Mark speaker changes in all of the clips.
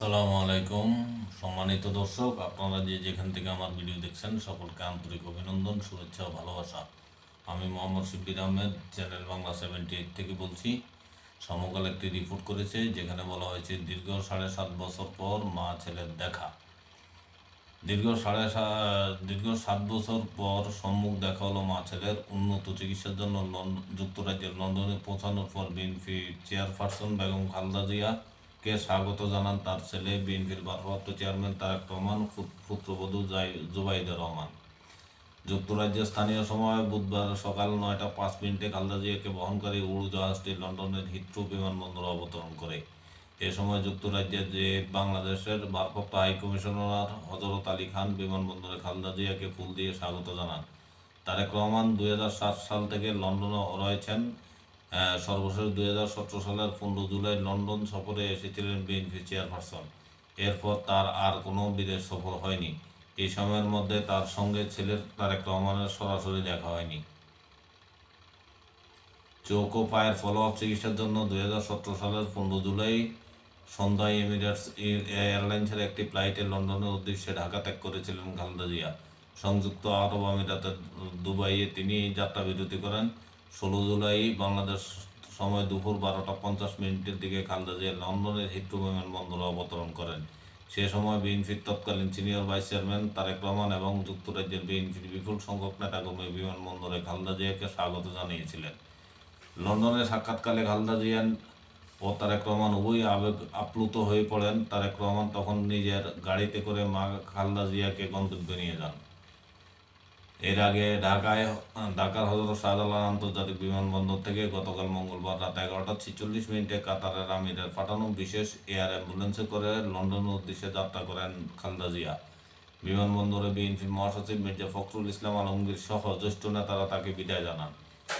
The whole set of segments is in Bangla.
Speaker 1: আসসালামু আলাইকুম সম্মানিত দর্শক, আপনারা যেখান থেকে আমার ভিডিও দেখছেন সকলকে আন্তরিক অভিনন্দন, শুভেচ্ছা ও ভালোবাসা। আমি মোহাম্মদ শিব্বির আহমেদ, চ্যানেল বাংলা 78 থেকে বলছি। সমকাল একটি রিপোর্ট করেছে যেখানে বলা হয়েছে দীর্ঘ 7.5 বছর পর মা ছেলের দেখা। দীর্ঘ 7 বছর পর সম্মুখ দেখা হলো মা ছেলের। উন্নত চিকিৎসার জন্য যুক্তরাজ্যের লন্ডনে পৌঁছানোর পর বিএনপি চেয়ারপারসন বেগম খালেদা জিয়া কে স্বাগত জানান তার ছেলে বিএনপির ভারপ্রাপ্ত চেয়ারম্যান তারেক রহমান, পুত্রবধূ জুবাইদা রহমান। যুক্তরাজ্যের স্থানীয় সময় বুধবার সকাল 9টা 5 মিনিটে খালেদা জিয়াকে বহনকারী উড়োজাহাজটি লন্ডনের হিথ্রো বিমানবন্দরে অবতরণ করে। এ সময় যুক্তরাজ্যের বাংলাদেশের ভারপ্রাপ্ত হাইকমিশনার হযরত আলী খান বিমানবন্দরে খালেদা জিয়াকে ফুল দিয়ে স্বাগত জানান। তারেক রহমান 2007 সাল থেকে লন্ডনে রয়েছেন। সর্বশেষ 2017 সালের 15 জুলাই লন্ডন সফরে এসেছিলেন বিএনপি চেয়ারপারসন। এরপর তার আর কোনো বিদেশ সফর হয়নি। এই সময়ের মধ্যে তার সঙ্গে ছেলের তারেক রহমানের সরাসরি দেখা হয়নি। চোখ ও পায়ের ফলো আপ চিকিৎসার জন্য 2017 সালের 15 জুলাই সন্ধ্যায় এমিরেটস এয়ারলাইন্সের একটি ফ্লাইটে লন্ডনের উদ্দেশ্যে ঢাকা ত্যাগ করেছিলেন খালেদা জিয়া। সংযুক্ত আরব আমিরাতের দুবাইয়ে তিনি যাত্রা বিরতি করেন। 16 জুলাই বাংলাদেশ সময় দুপুর 12টা 50 মিনিটের দিকে খালেদা জিয়া লন্ডনের হিথ্রো বিমানবন্দরে অবতরণ করেন। সে সময় বিএনপির তৎকালীন senior vice chairman Tarique Rahman এবং যুক্তরাজ্যের বিএনপির বিপুল সংখ্যক নেতাকর্মী বিমানবন্দরে খালেদা জিয়াকে স্বাগত জানিয়েছিলেন। লন্ডনে সাক্ষাৎকালে খালেদা জিয়া ও তারেক রহমান উভয়ই আবেগ আপ্লুত হয়ে পড়েন। তারেক রহমান তখন নিজের গাড়িতে করে মা খালেদা জিয়াকে গন্তব্যে নিয়ে যান। এর আগে ঢাকার হযরত শাহজালাল আন্তর্জাতিক বিমানবন্দর থেকে গতকাল মঙ্গলবার রাত 11টা 46 মিনিটে কাতারের আমিরের পাঠানো বিশেষ এয়ার অ্যাম্বুলেন্সে করে লন্ডনের উদ্দেশ্যে যাত্রা করেন খালেদা জিয়া। বিমানবন্দরে বিএনপির মহাসচিব মির্জা ফখরুল ইসলাম আলমগীর সহ জ্যেষ্ঠ নেতারা তাকে বিদায় জানান।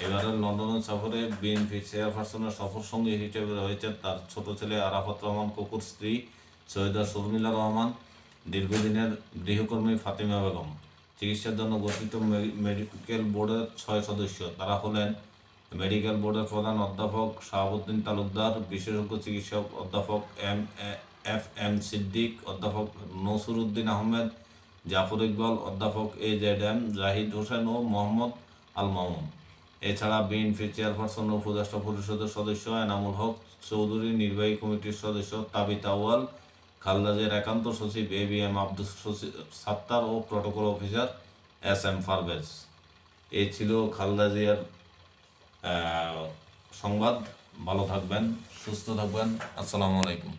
Speaker 1: এবারের লন্ডনের সফরে বিএনপি চেয়ারপারসনের সফরসঙ্গী হিসেবে রয়েছেন তার ছোট ছেলে আরাফাত রহমান কুকুর, স্ত্রী সৈয়দা শর্মিলা রহমান, দীর্ঘদিনের গৃহকর্মী ফাতিমা বেগম। চিকিৎসার জন্য গঠিত মেডিকেল বোর্ডের 6 সদস্য। তারা হলেন মেডিকেল বোর্ডের প্রধান অধ্যাপক শাহাবুদ্দিন তালুকদার, বিশেষজ্ঞ চিকিৎসক অধ্যাপক এফ এম সিদ্দিক, অধ্যাপক নসরুদ্দিন আহমেদ, জাফর ইকবাল, অধ্যাপক AZM জাহিদ হোসেন ও মোহাম্মদ আল মামুন। এছাড়া বিএনপি চেয়ারপারসন ও উপদেষ্টা পরিষদের সদস্য এনামুল হক চৌধুরী, নির্বাহী কমিটির সদস্য তাবিত আউয়াল, খালেদা জিয়ার একান্ত সচিব ABM আব্দুস সাত্তার ও প্রটোকল অফিসার SM পারভেজ। এই ছিল খালেদা জিয়ার সংবাদ। ভালো থাকবেন, সুস্থ থাকবেন। আসসালামু আলাইকুম।